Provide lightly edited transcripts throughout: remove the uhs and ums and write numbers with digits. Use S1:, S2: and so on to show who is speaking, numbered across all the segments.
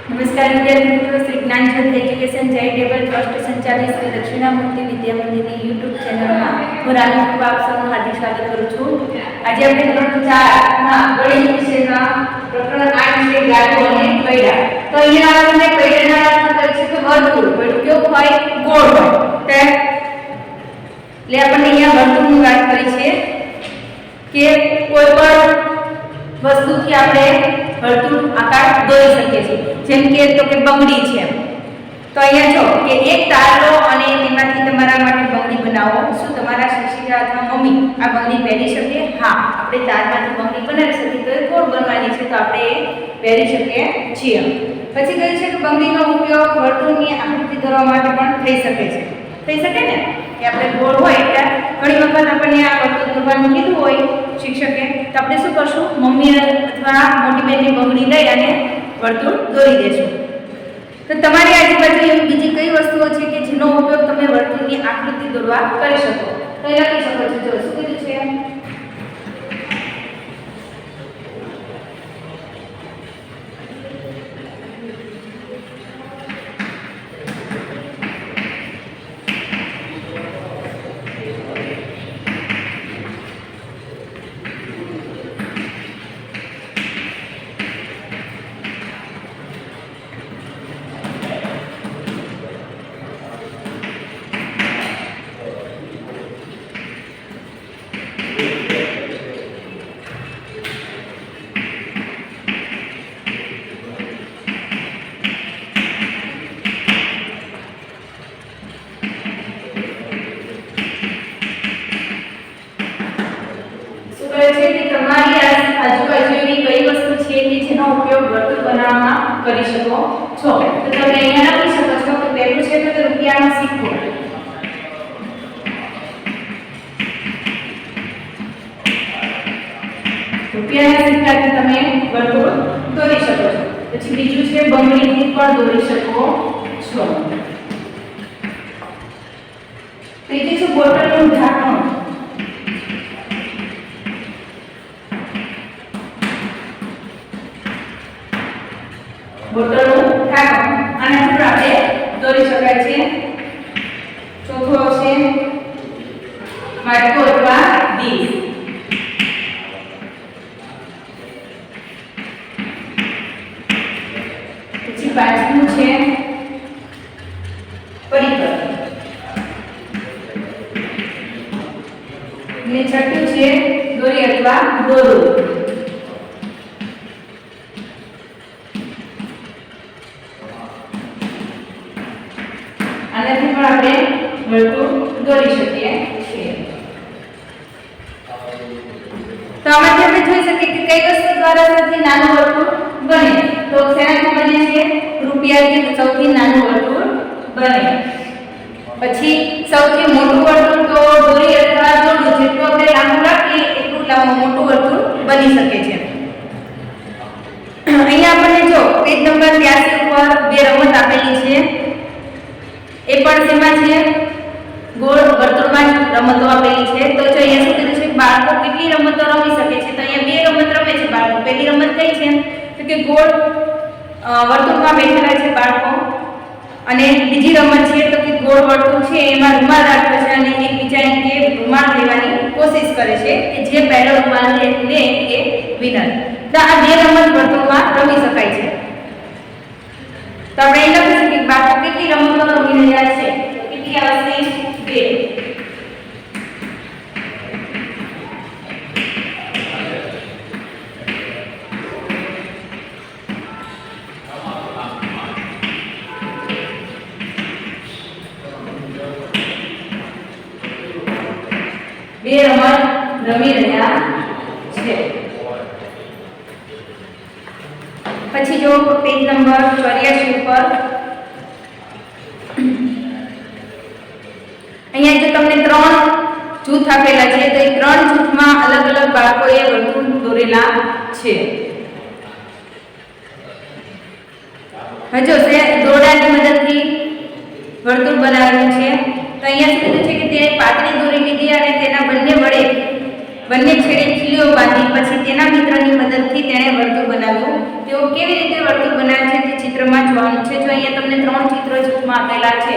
S1: नमस्कार विद्यार्थी मित्रों, Shri Dnyanjyot education charitable trust संचालित श्री दक्षिणामूर्ति विद्यामंदिर यूट्यूब चैनल में હું રાની કૃપા આપ સૌનું હાર્દિક સ્વાગત કરું છું। આજે આપણે ધોરણ 4 ના ગણિત વિષયના પ્રકરણ 8 વિશે ગાડો અને પૈડા। તો અહીંયા આપણને પૈડાના અર્થ કહે છે કે વર્તુળ, પૈડું કેવું હોય? ગોળ હોય। એટલે આપણને અહીંયા વર્તુળની વાત કરી છે કે કોઈ પણ વસ્તુથી આપણે વર્તુળ આકાર દોરી શકીએ છીએ। જેમ કે તો કે બંગડી છે, તો અહીંયા જો કે એક તાર લો અને તેમાંથી તમારા માટે બંગડી બનાવો। શું તમારા શિક્ષિકા અથવા મમ્મી આ બંગડી પહેરી શકે? હા, આપણે તારમાંથી બંગડી બનાવી શકીએ। તો એ ગોળ બનવાની છે, તો આપણે એ પહેરી શકીએ છીએ। પછી કહે છે કે બંગડીનો ઉપયોગ વર્તુળની આકૃતિ દોરવા માટે પણ થઈ શકે છે। થઈ શકે ને કે આપણે ગોળ હોય એટલે ઘણી વખત આપણને આ વર્તુળ દોરવાનું કીધું હોય શિક્ષકે, તો આપણે શું કરશું? મમ્મી અથવા મોટી બહેનની બંગડી લઈ અને વર્તુળ દોરી દેશું। તો તમારી આજુબાજુ એવી બીજી કઈ વસ્તુઓ છે કે જેનો ઉપયોગ તમે વર્તુળની આકૃતિ દોરવા કરી શકો? તો એ લખી શકો છો। જો શું કીધું છે? કરી શકો છો। તો તમે અહીંયા લખી શકો છો કે પહેલું છે તો રૂપિયાનો સિક્કો। રૂપિયાના સિક્કાથી તમે વર્તુળ દોરી શકો છો। પછી બીજું છે બંગડીથી પણ દોરી શકો છો। ત્રીજું છે બોટલનું ઢાંકણ। બોટલનું ઢાંકણ આનાથી પણ આપણે દોરી શકાય છે। ચોથો છે માટકો અથવા ડીશ। પછી પાંચમું છે પરિકર અને છઠ્ઠું છે દોરી અથવા દોરું। આનાથી પણ આપણે વર્તુળ દોરી શકીએ છીએ। તો આમાંથી આપણે જોઈ શકીએ કે કઈ વસ્તુ દ્વારા સૌથી નાનું વર્તુળ બને? તો શેનાથી બને છે? રૂપિયાથી સૌથી નાનું વર્તુળ બને। પછી સૌથી મોટું વર્તુળ તો દોરી અથવા દોરડું, જેટલું આપણે લાંબુ રાખીએ એટલું મોટું વર્તુળ બની શકે છે। અહીંયા આપણને જો પેજ નંબર 83 ઉપર બે રમત આપેલી છે। એ પણ શેમાં છે? ગોળ વર્તુળમાં રમતો આપેલી છે। તો જો અહીંયા શું કીધું છે? બાળકો કેટલી રમતો રમી શકે છે? તો અહીંયા બે રમત રમે છે બાળકો। પહેલી રમત કઈ છે? તો કે ગોળ વર્તુળમાં બેઠેલા છે બાળકો, અને બીજી રમત છે તો કે ગોળ વર્તુળ છે એમાં રૂમાલ રાખે છે અને એકબીજા કે રૂમાલ લેવાની કોશિશ કરે છે કે જે પહેલો રૂમાલ લે એ વિનર। તો આ બે રમત વર્તુળમાં રમી શકાય છે। તો આપણે એ લખી શકીએ કે બાળકો કેટલી રમતો રમી રહ્યા છે? કેટલી આવશે? બે। બે રમત રમી રહ્યા છે। પછી જો પેજ નંબર 84 ઉપર અહીંયા જો તમને ત્રણ જૂથ આપેલા છે, તો એ ત્રણ જૂથમાં અલગ અલગ બાળકોએ વર્તુળ દોરેલા છે। હજુ દોરડાની મદદથી વર્તુળ બનાવેલું છે। તો અહીંયા શું કીધું છે કે તેણે પાતળી દોરી લીધી અને તેના બંને વડે બંને છેડે ખીલીઓ બાંધી, પછી તેના મિત્રની મદદથી તેણે વર્તુળ બનાવ્યું। તેઓ કેવી રીતે વર્તુળ બનાવે છે તે ચિત્ર ચિત્રમાં જોવાનું છે. જો અહીંયા તમને 3 ચિત્ર જૂથમાં આપેલા છે,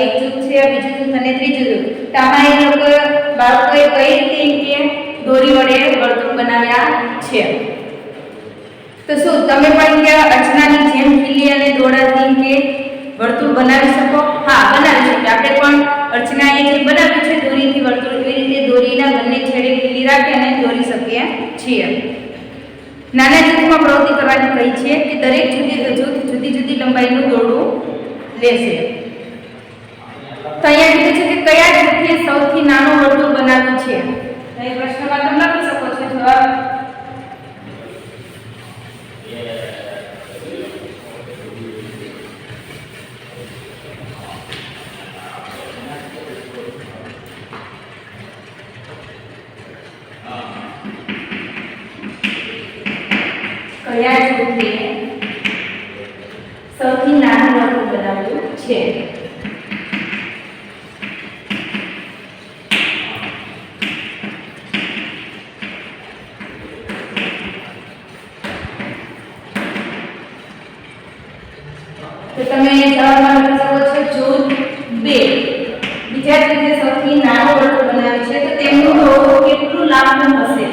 S1: એક જૂથ છે, બીજું જૂથ અને ત્રીજું જૂથ. તો આમાં એ લોકો બાળકોએ કઈ રીતે દોરી વડે વર્તુળ બનાવ્યા છે. તો શું તમે પણ ત્યાં અર્ચનાની જેમ ખીલી અને દોરડાથી કે વર્તુળ બનાવી શકો? હા, બનાવી શકીએ. આપણે પણ અર્ચનાએ જે બનાવ્યું છે દોરીથી વર્તુળ, એવી રીતે દોરીના બંને છેડે ખીલી રાખી અને દોરી શકીએ છીએ. નાના જૂથમાં પ્રવૃત્તિ કરવાની કહી છે કે દરેક જૂથ જુદી જુદી લંબાઈનું દોરડું લેશે. તો અહીંયા કીધું છે કે કયા જૂથે સૌથી નાનું વર્તુળ બનાવ્યું છે. એ પ્રશ્નમાં તમે લખી શકો છો જવાબ. કયા જૂથે સૌથી નાનું વર્તુળ બનાવ્યું છે. તો તમે જવાબમાં લખી શકો છો જૂથ 2. બીજા જૂથે સૌથી નાનું વર્તુળ બનાવ્યું છે, તો તેમનું દોરડું કેટલું લાંબુ હશે?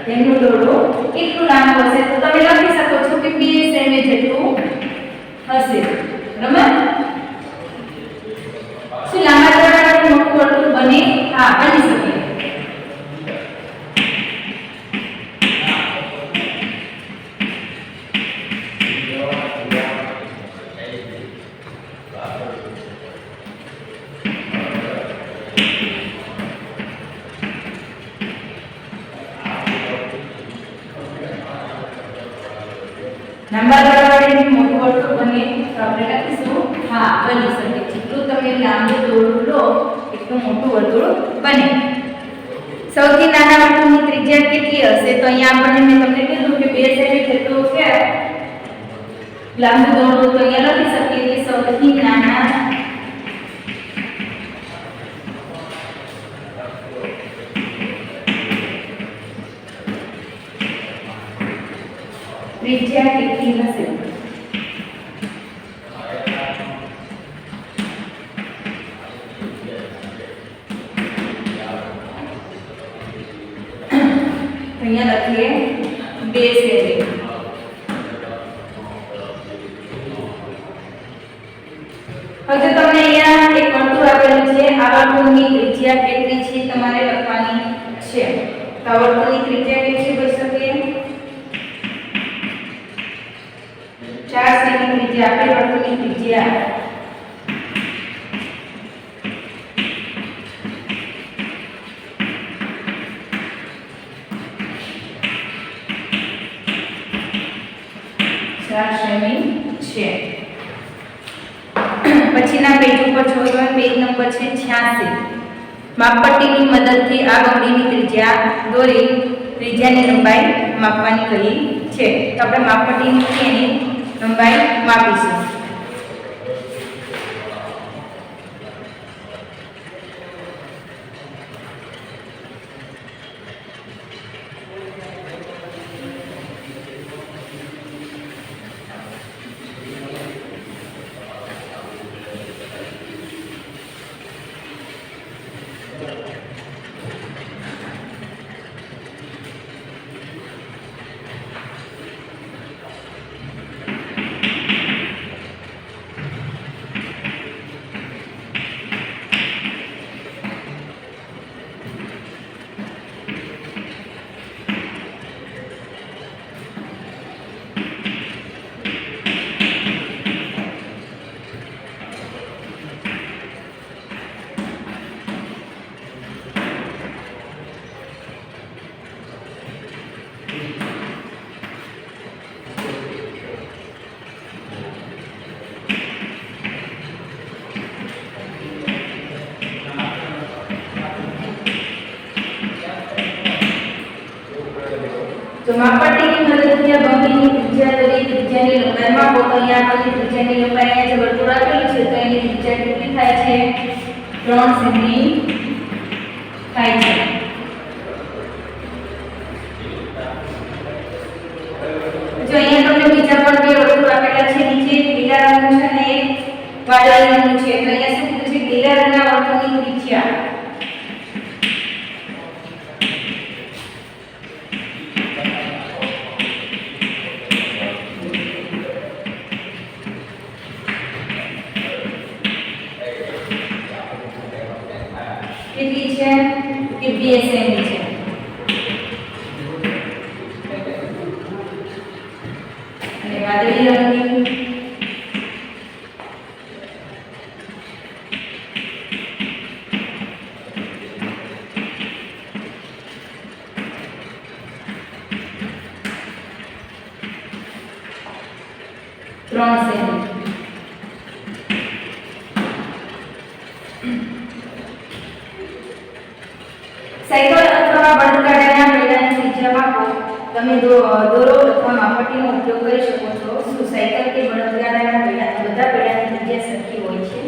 S1: તેમનું દોરડું કેટલું લાંબુ હશે? તો તમે લખી શકો છો કે 2 સેમી જેટલું હશે. બરાબર? શું લાંબા દોરડાથી મોટું વર્તુળ બને? હા, બની શકે. લાંબા દોરડાથી મોટું વર્તુળ બને તો આપણે લખીશું હા, બની શકે. જેટલું તમે લાંબુ દોરડું લો એટલું મોટું વર્તુળ બને. સૌથી નાના વર્તુળની ત્રિજ્યા કેટલી હશે? તો અહીંયા આપણને મેં તમને કીધું કે 2 સેમી જેટલું છે લાંબુ દોરડું. તો અહીંયા લખી શકીએ કે સૌથી નાના ત્રિજ્યા કેટલી હશે? અહીંયા લખીએ 2 સેમી. હવે તમને અહીંયા એક વર્તુળ આપેલું છે. આ વર્તુળની ત્રિજ્યા કેટલી છે તમારે લખવાની છે. તો આ વર્તુળની ત્રિજ્યા કેટલી હોઈ શકે? 4 સેમી ત્રિજ્યા આપેલ વર્તુળની ત્રિજ્યા. છે. પછીના પેજ ઉપર જોયો, પેજ નંબર છે 86. માપપટ્ટીની મદદથી આ બંગડીની ત્રિજ્યા દોરી ત્રિજ્યાની લંબાઈ માપવાની કહી છે. તો આપણે માપપટ્ટીની એની લંબાઈ માપીશું. તો માપપટ્ટીની મદદથી આ બંગડીની ત્રિજ્યા દોરી ત્રિજ્યાની લંબાઈ માપો. તો અહીંયા આપણને નબળી થાય છે. જો અહીંયા તમને બીજા પણ બે વર્તુળ આપેલા છે. નીચે લીલા રંગનું છે અને એક વાદળી રંગનું છે. તો અહીંયા શું કીધું છે? લીલા રંગના વર્તુળની ત્રિજ્યા કેટલી છે? કે 2 સેમી છે. અને વાદળી રંગની 3 સેમી. સાયકલ અથવા બળદગાડાના પૈડાની ત્રિજ્યા માપો. તમે દોરો અથવા માપપટ્ટીનો ઉપયોગ કરી શકો છો. શું સાયકલ કે બળદગાડાના પૈડા બધા પૈડાની ત્રિજ્યા સરખી હોય છે?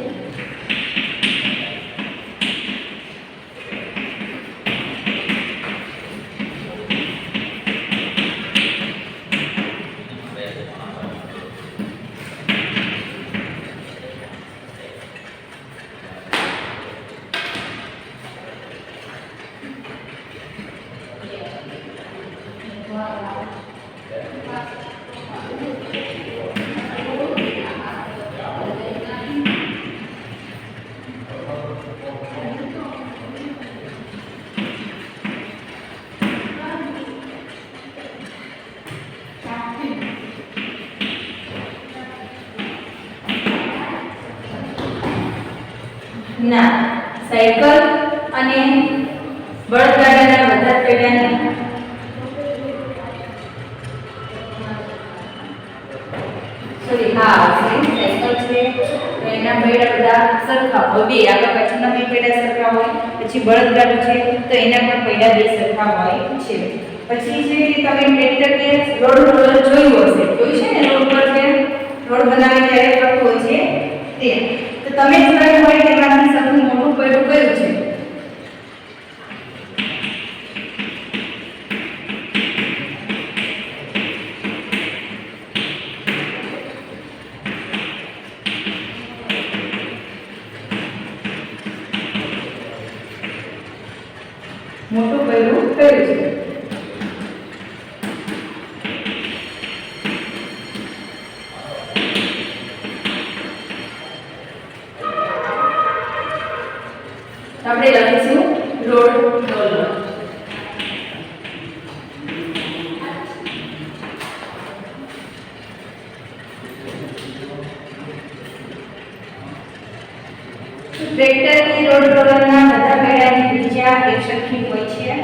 S1: ના, સાયકલ અને બળદગાડાના બધા પૈડાની સાયકલ છે તો એના પૈડા બધા સરખા હોય. બે આગળ પાછળના બે પૈડા સરખા હોય. પછી બળદગાડું છે તો એના પણ પૈડા બે સરખા હોય છે. પછી છે કે તમે ટ્રેક્ટર કે રોડ રોલર જોયું હશે. જોયું છે ને રોડ પર છે રોડ બનાવે ત્યારે કરતું હોય છે તે. તો તમે જોયું હોય તેમાંથી સૌથી મોટું પૈડું કયું છે? મોટું પૈડું કયું છે? આપણે લખીશું રોડ રોલર. ટ્રેક્ટરની રોડ રોલરના બધા પૈડાની ત્રિજ્યા એકસરખી હોય છે.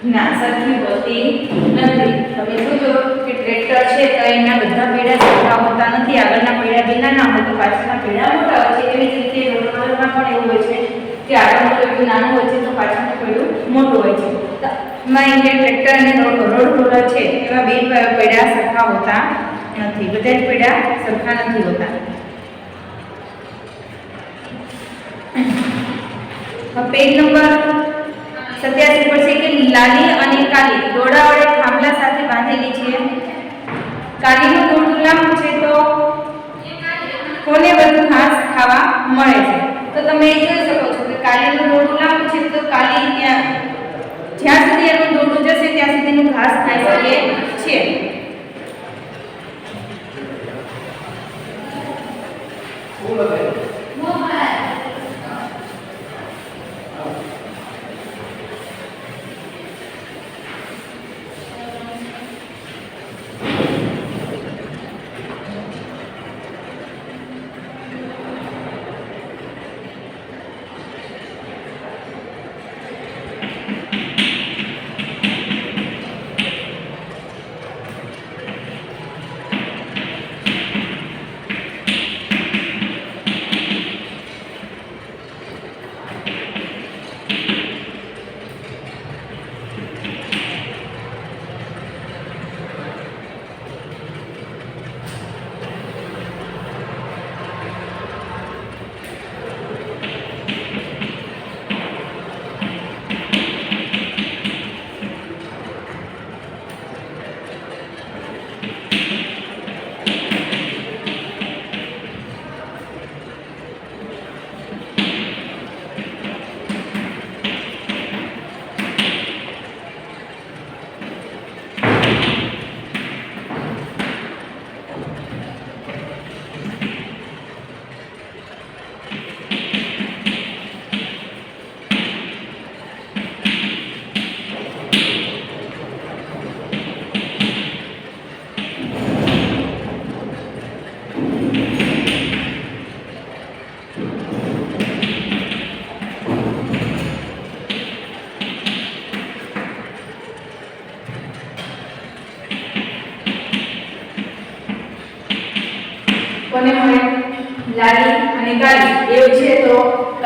S1: ના, સરખી હોતી નથી. તમે જોજો કે ટ્રેક્ટર છે તો એના બધા પૈડા સરખા હોતા નથી. આગળના પૈડા બે નાના હોય તો પાછળના પૈડા મોટા હોય છે. એવી જ રીતે રોડ રોલરમાં પણ એવું હોય છે કે આગળનું પૈડું નાનું હોય છે તો પાછળનું પૈડું મોટું હોય છે. એમાં ટ્રેક્ટર અને રોડ રોલર છે એવા બે પૈડા સરખા હોતા નથી. બધા જ પૈડા સરખા નથી હોતા. પેજ નંબર 87 પર છે કે લાલી અને કાલી દોરડા વડે થાંભલા સાથે બાંધેલી છે. કાલીનું દોરડું લાંબુ છે તો કોને વધુ ઘાસ ખાવા મળે છે? તો તમે એ જોઈ શકો છો કે કાલીનું દોરડું લાંબુ છે તો કાલી જ્યાં સુધી એનું દોરડું જશે ત્યાં સુધીનું ઘાસ ખાઈ શકે છે.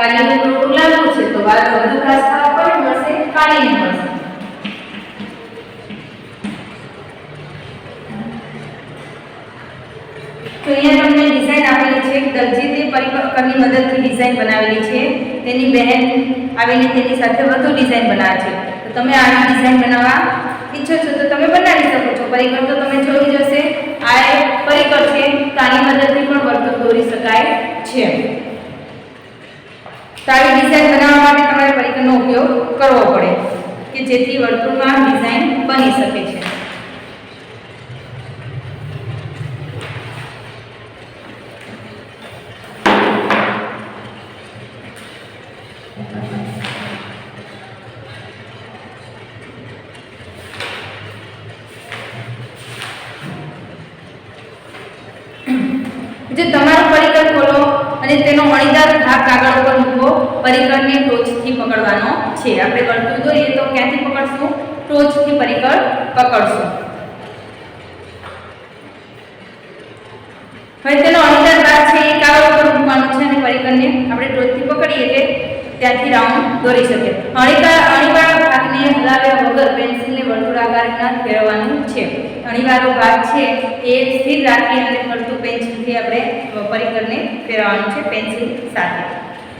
S1: કાલીનું ટોટું લાંબુ છે તો વધુ ઘાસ ખાવા કોને મળશે? કાલીને મળશે. તો અહીંયા તમને ડિઝાઇન આપેલી છે. દરજી તે પરિકરની મદદથી ડિઝાઇન બનાવેલી છે. તેની બહેન આવીને તેની સાથે વધુ ડિઝાઇન બનાવે છે. તો તમે આવી ડિઝાઇન બનાવવા ઈચ્છો છો તો તમે બનાવી શકો છો. પરિકર તો તમે જોઈ જશે. આ પરિકર છે તો આની મદદથી પણ વર્તુળ દોરી શકાય છે. તો આવી ડિઝાઇન બનાવવા માટે તમારે પરિકરનો ઉપયોગ કરવો પડે કે જેથી વર્તુળમાં ડિઝાઇન બની શકે છે. જે તમારું પરિકર ખોલો અને તેનો અણીદાર ભાગ કાગળ ઉપર મૂકો. પરિકરને ટોચથી પકડવાનો છે. આપણે વર્તુળ દોરીએ તો ક્યાંથી પકડશું? ટોચથી પરિકર પકડશું. હવે તેનો અણીદાર ભાગ છે એ કાગળ ઉપર મૂકવાનો છે અને પરિકરને આપણે ટોચથી પકડીએ એટલે ત્યાંથી રાઉન્ડ દોરી શકીએ. અણીવાળા ભાગને હલાવ્યા વગર પેન્સિલને વર્તુળાકારમાં ફેરવવાનું છે. અણીવાળો ભાગ છે એ સ્થિર રાખી અને ફરતું પેન્સિલથી આપણે પરિકરને ફેરવવાનું છે પેન્સિલ સાથે.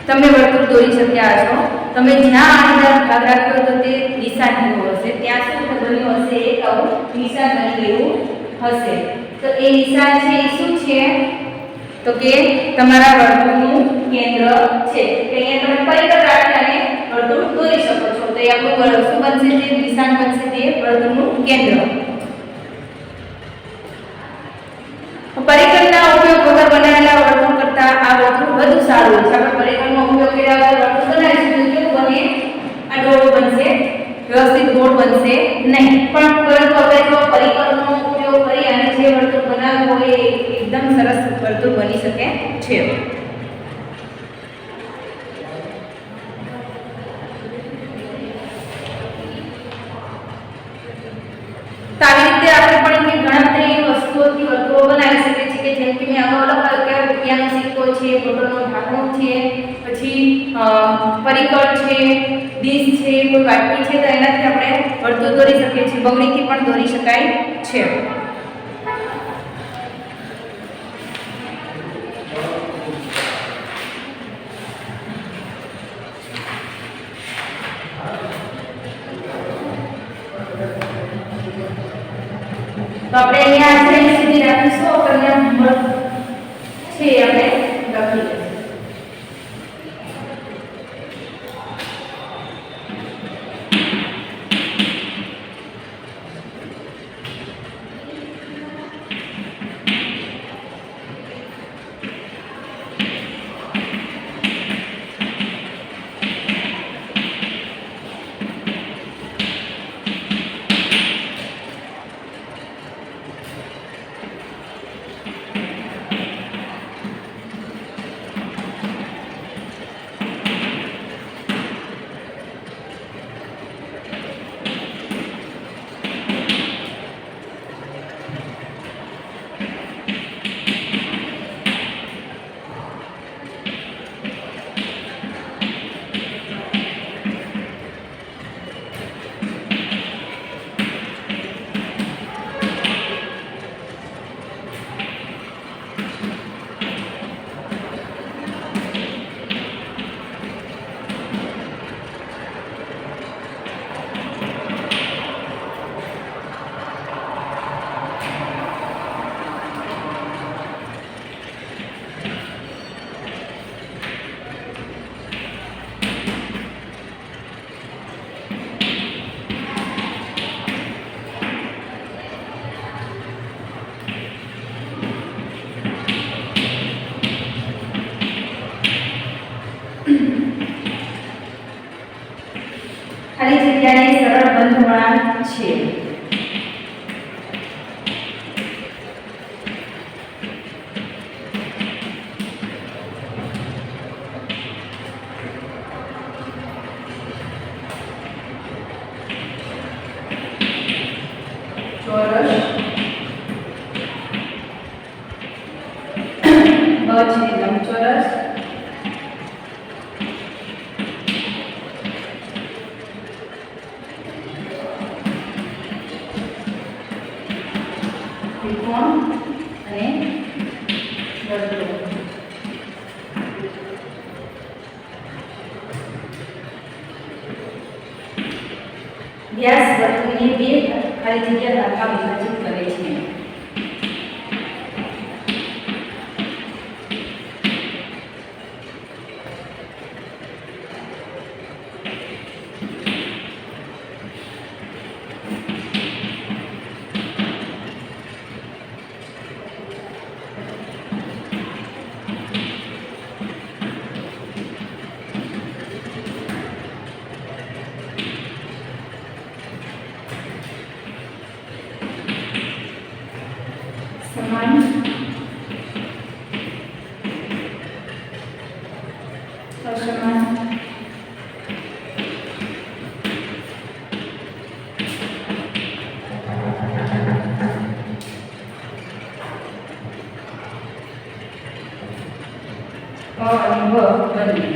S1: તમે વર્તુળ દોરી શક્યા છો. તમે જ્યાં અણીદાર ભાગ રાખ્યો તો તે નિશાન જેવું હશે. ત્યાં શું બન્યું હશે? એક આવું નિશાન બની ગયું હશે. તો એ નિશાન છે એ શું છે? તો કે તમારા વર્તુળનું કેન્દ્ર છે. કે અહીંયા તમે પરિકર રાખી અને વર્તુળ દોરી શકો છો. તો એ આપણું શું બનશે? જે નિશાન બનશે તે વર્તુળનું કેન્દ્ર. પરિકરના ઉપયોગ વગર બનાવેલા વર્તુળ કરતાં આ વર્તુળ વધુ સારું છે. આપણે પરિકરનો ઉપયોગ કર્યા વગર વર્તુળ બનાવીશું તો કેવું બને? આ ડોળ બનશે, વ્યવસ્થિત ગોળ બનશે નહીં. પરંતુ આપણે જો પરિકરનો ઉપયોગ કરી અને જે વર્તુળ બનાવવું હોય એ એકદમ સરસ વર્તુળ બની શકે છે. તો આવી રીતે આપણે પણ ગણતરી વસ્તુઓથી વર્તુળો બનાવી શકીએ છીએ. કે જેમ કે મેં અગાઉ લખાવ્યું કે રૂપિયાનો સિક્કો છે, બોટલનું ઢાંકણું છે, પછી પરિકર છે, ડીશ છે, કોઈ વાટકી છે, તો એનાથી આપણે વર્તુળ દોરી શકીએ છીએ. બગડીથી પણ દોરી શકાય છે. તો આપણે અહીંયા છે સીધી રાખીશું. આપણને છે આપણે લખી લઈશું. ખાલી જગ્યાની સરળ બંધવણાટ છે. ચોરસ બ છે લંબચોરસ વ્યાસ વર્તુળને બે ખાલી જગ્યા તારકા વિભાજિત કરે છે. સમાન અસમાન અને વ બંને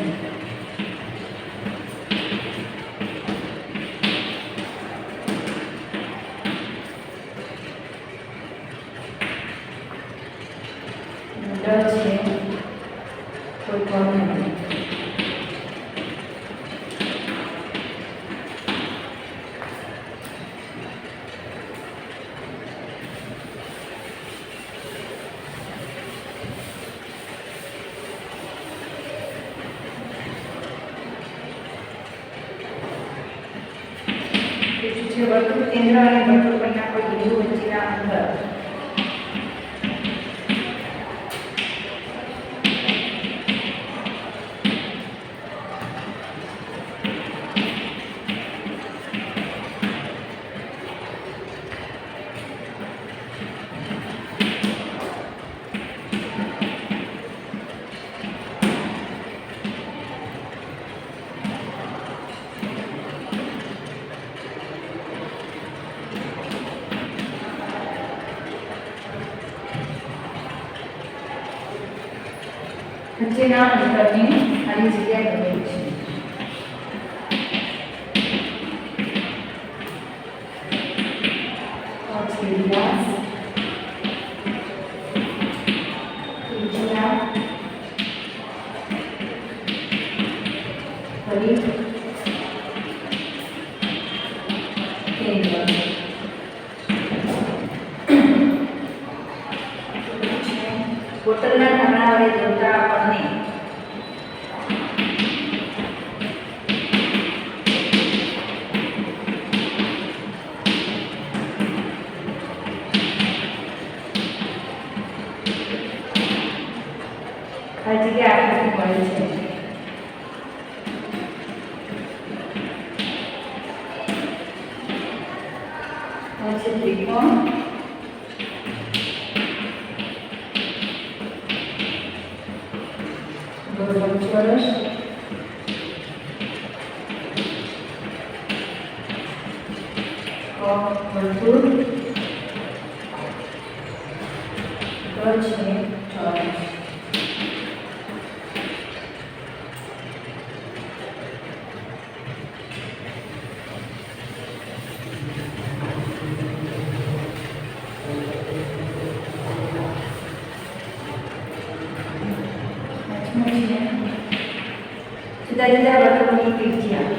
S1: છે કોઈ પણ નથી. વર્તુળ કેન્દ્ર અને વર્તુળ પરના કોઈ બિંદુ વચ્ચેના અંતર વચ્ચેના અંતરની ખાલી જગ્યા બનેલી છે. વ્યાસ ત્રિજ્યા પરિઘ કેન્દ્ર બોટલના ઢાંકણા વડે જોતા આપણને આ જગ્યા આકૃતિ મળી છે. પછી ત્રિકોણ ચોરસ વર્તુળ છે ચોરસ. જુદા જુદા વર્તુળોની ત્રિજ્યા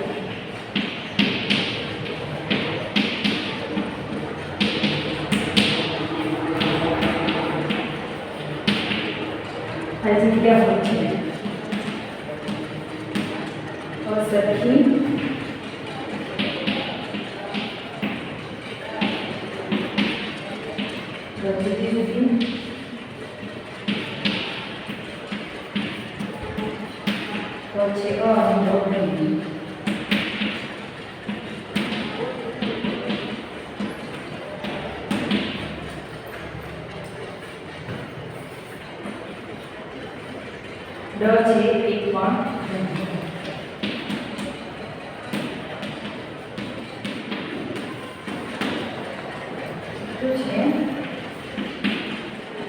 S1: આ જગ્યા હોય છે. અસરખી જુદી જુદી પછી અવરોધની ડ છે એક પણ શું છે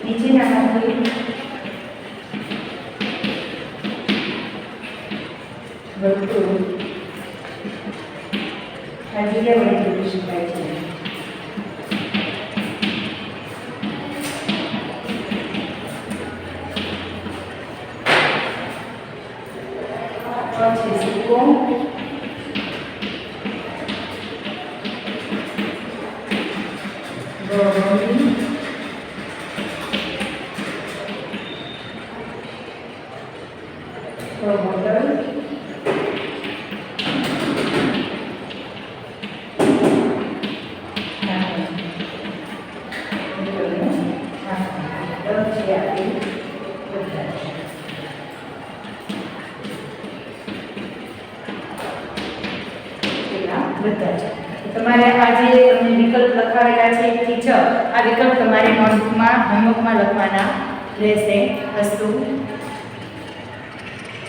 S1: નીચેના વર્તુળ આ જગ્યા વડે જોડી શકાય છે. પછી સિક્કો બોટલ બધા છે. તમારે આ જે તમને વિકલ્પ લખાવેલા છે 1 થી 6 આ વિકલ્પ તમારે નોટબુકમાં હોમવર્કમાં લખવાના રહેશે. વસ્તુ